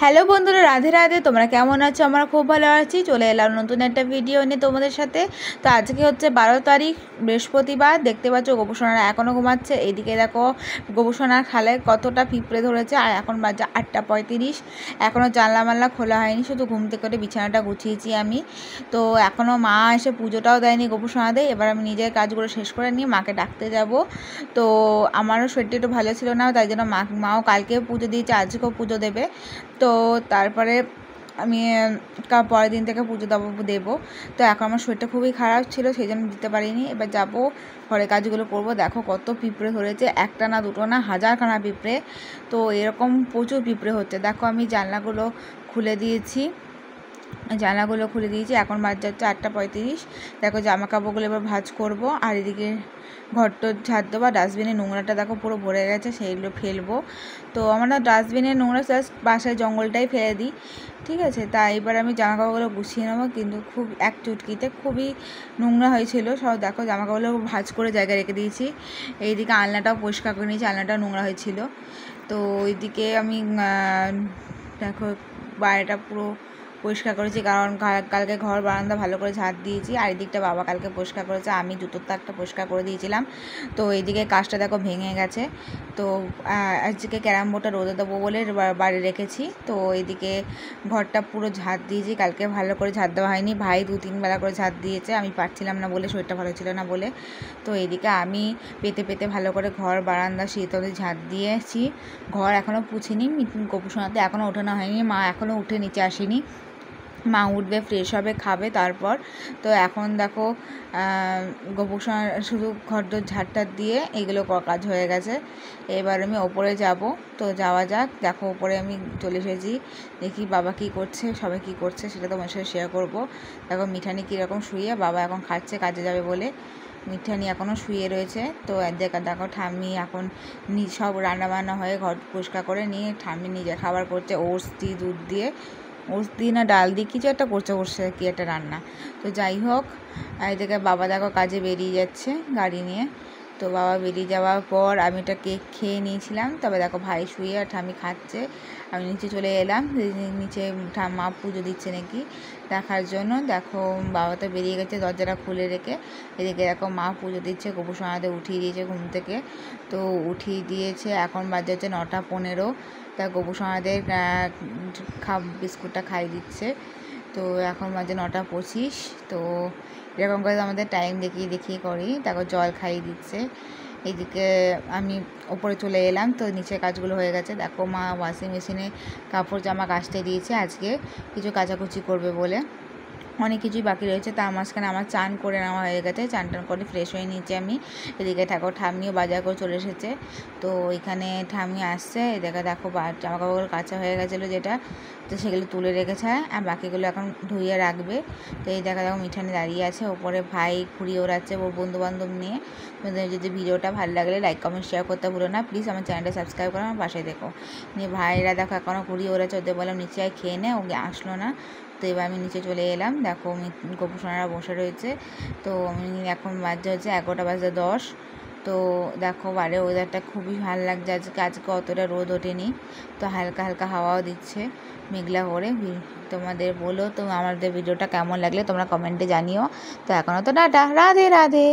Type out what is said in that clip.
Hello বন্ধুরা, রাধে রাধে। তোমরা কেমন আছো? আমরা খুব ভালো আছি। চলে এলাম নতুন একটা ভিডিও নিয়ে তোমাদের সাথে। তো আজকে হচ্ছে 12 তারিখ, বৃহস্পতিবার। দেখতে পাচ্ছ গোপুসোনারা এখনও ঘুমাচ্ছে। এইদিকে দেখো গোপুসোনার খালে কতটা পিঁপড়ে ধরেছে। আর এখন বাজে 8:35। এখনও জানলা মানলা খোলা হয়নি, শুধু ঘুম থেকে করে বিছানাটা গুছিয়েছি আমি। তো এখনও মা এসে পুজোটাও দেয়নি গোপুসোনাদের। এবার আমি নিজের কাজগুলো শেষ করে নিয়ে মাকে ডাকতে যাব। তো আমারও শরীরটা একটু ভালো ছিল না, তাই জন্য মাও কালকেও পুজো দিয়েছে, আজকেও পুজো দেবে। তো তারপরে আমি পরের দিন থেকে পুজো দেবো। তো এখন আমার শরীরটা খুবই খারাপ ছিল, সেই জন্য দিতে পারিনি। এবার যাব, ঘরে কাজগুলো করব। দেখো কত পিঁপড়ে ধরেছে, একটা না দুটো না, হাজারখানা পিঁপড়ে। তো এরকম প্রচুর পিঁপড়ে হচ্ছে। দেখো আমি জানলাগুলো খুলে দিয়েছি। এখন বাজে যাচ্ছে 8:35। দেখো জামা কাপড়গুলো এবার ভাঁজ করব। আর এদিকে ঘরটা ঝাড় দেবো। ডাস্টবিনে নোংরাটা দেখো পুরো ভরে গেছে, সেইগুলো ফেলবো। তো আমরা ডাস্টবিনের নোংরা বাসায় জঙ্গলটাই ফেলে দিই, ঠিক আছে। তাই এবার আমি জামা কাপড়গুলো গুছিয়ে নেবো, কিন্তু খুব এক চুটকিতে খুবই নোংরা হয়েছিল সব। দেখো জামা কাপড়গুলো ভাঁজ করে জায়গায় রেখে দিয়েছি। এইদিকে আলনাটাও পরিষ্কার করে নিয়েছি, আলনাটাও নোংরা হয়েছিল। তো ওইদিকে আমি দেখো বাইরেটা পুরো পরিষ্কার করেছি, কারণ কালকে ঘর বারান্দা ভালো করে ঝাড় দিয়েছি। আর এদিকটা বাবা কালকে পরিষ্কার করেছে, আমি জুতোর তাকটা পরিষ্কার করে দিয়েছিলাম। তো এইদিকে কাজটা দেখো ভেঙে গেছে। তো আজকে ক্যারাম বোর্ডটা রোদে দেবো বলে বাড়ি রেখেছি। তো এইদিকে ঘরটা পুরো ঝাড় দিয়েছি, কালকে ভালো করে ঝাড় দেওয়া হয়নি। ভাই 2-3 বেলা করে ঝাড় দিয়েছে, আমি পারছিলাম না বলে, শরীরটা ভালো ছিল না বলে। তো এইদিকে আমি পেতে ভালো করে ঘর বারান্দা শীতলে ঝাড় দিয়েছি। ঘর এখনও পুছিনি, গোপুসোনাতে এখনও ওঠানো হয়নি। মা এখনও উঠে নিচে আসেনি। মা উঠবে, ফ্রেশ হবে, খাবে তারপর। তো এখন দেখো গোপুসোনা শুধু ঘরদোর ঝাড়টার দিয়ে এগুলো কাজ হয়ে গেছে। এবার আমি ওপরে যাব। তো যাওয়া যাক। দেখো ওপরে আমি চলে এসেছি, দেখি বাবা কী করছে, সবাই কী করছে সেটা তোমার সাথে শেয়ার করবো। দেখো মিঠানি কীরকম শুয়ে, বাবা এখন খাচ্ছে কাজে যাবে বলে। মিঠানি এখনও শুয়ে রয়েছে। তো দেখো ঠাম্মি এখন সব রান্নাবান্না হয়ে ঘর পরিষ্কার করে নিয়ে ঠাম্মি নিজে খাবার করছে, ওটস দিয়ে দুধ দিয়ে, ওটস দিয়ে না ডাল দিয়ে কিছু একটা করছে, কি একটা রান্না। তো যাই হোক, এদিকে বাবা দেখো কাজে বেরিয়ে যাচ্ছে গাড়ি নিয়ে। তো বাবা বেরিয়ে যাওয়ার পর আমি একটা কেক খেয়ে নিয়েছিলাম। তবে দেখো ভাই শুয়ে আর ঠাম্মি খাচ্ছে। আমি নিচে চলে এলাম, নিচে মা পুজো দিচ্ছে নাকি দেখার জন্য। দেখো বাবা তো বেরিয়ে গেছে দরজাটা খুলে রেখে। এদিকে দেখো মা পুজো দিচ্ছে, গোপুসোনাদের উঠিয়ে দিয়েছে ঘুম থেকে। তো উঠিয়ে দিয়েছে, এখন বাজে হচ্ছে 9:15। তা গোপুসোনাদের বিস্কুটটা খাইয়ে দিচ্ছে। তো এখন বাজে 9:25। তো এরকম করে আমাদের টাইম দেখিয়ে করি। তারপর জল খাইয়ে দিচ্ছে। এইদিকে আমি ওপরে চলে এলাম। তো নিচের কাজগুলো হয়ে গেছে। দেখো মা ওয়াশিং মেশিনে কাপড় জামা কাচতে দিয়েছে, আজকে কিছু কাচাকুচি করবে বলে। অনেক কিছুই বাকি রয়েছে। তার মাঝখানে আমার চান করে নেওয়া হয়ে গেছে, চান করে ফ্রেশ হয়ে নিয়েছি আমি। এদিকে ঠাকুর ঠাম্মিও বাজার করে চলে এসেছে। তো এখানে ঠাম্মি আসছে। এদিকে দেখো জামা কাপড়গুলো কাচা হয়ে গেছিলো যেটা, তো সেগুলো তুলে রেখেছে, আর বাকিগুলো এখন ধুইয়ে রাখবে। তো এই দেখো মিঠানি দাঁড়িয়ে আছে ওপরে, ভাই ঘুড়ি ওড়াচ্ছে ওর বন্ধুবান্ধব নিয়ে। তোমাদের যদি ভিডিওটা ভালো লাগলে লাইক কমেন্ট শেয়ার করতে ভুলো না প্লিজ। আমার চ্যানেলটা সাবস্ক্রাইব করে আমার পাশে দেখো নিয়ে। ভাইরা দেখো এখনও ঘুড়ি ওড়াচ্ছে, ওদের বললাম নিচে খেয়ে নে, ওকে আসলো না। তো এবার আমি নিচে চলে এলাম। দেখো গোপুসোনারা বসে রয়েছে। তো আমি এখন বাজে হচ্ছে 11:10। তো দেখো বাইরের ওয়েদারটা খুবই ভালো লাগছে আজকে অতটা রোদ ওঠেনি। তো হালকা হালকা হাওয়াও দিচ্ছে মেঘলা করে। তোমাদের বলো তো আমাদের ভিডিওটা কেমন লাগলে তোমরা কমেন্টে জানিও। তো এখনও তো টাটা, রাধে রাধে।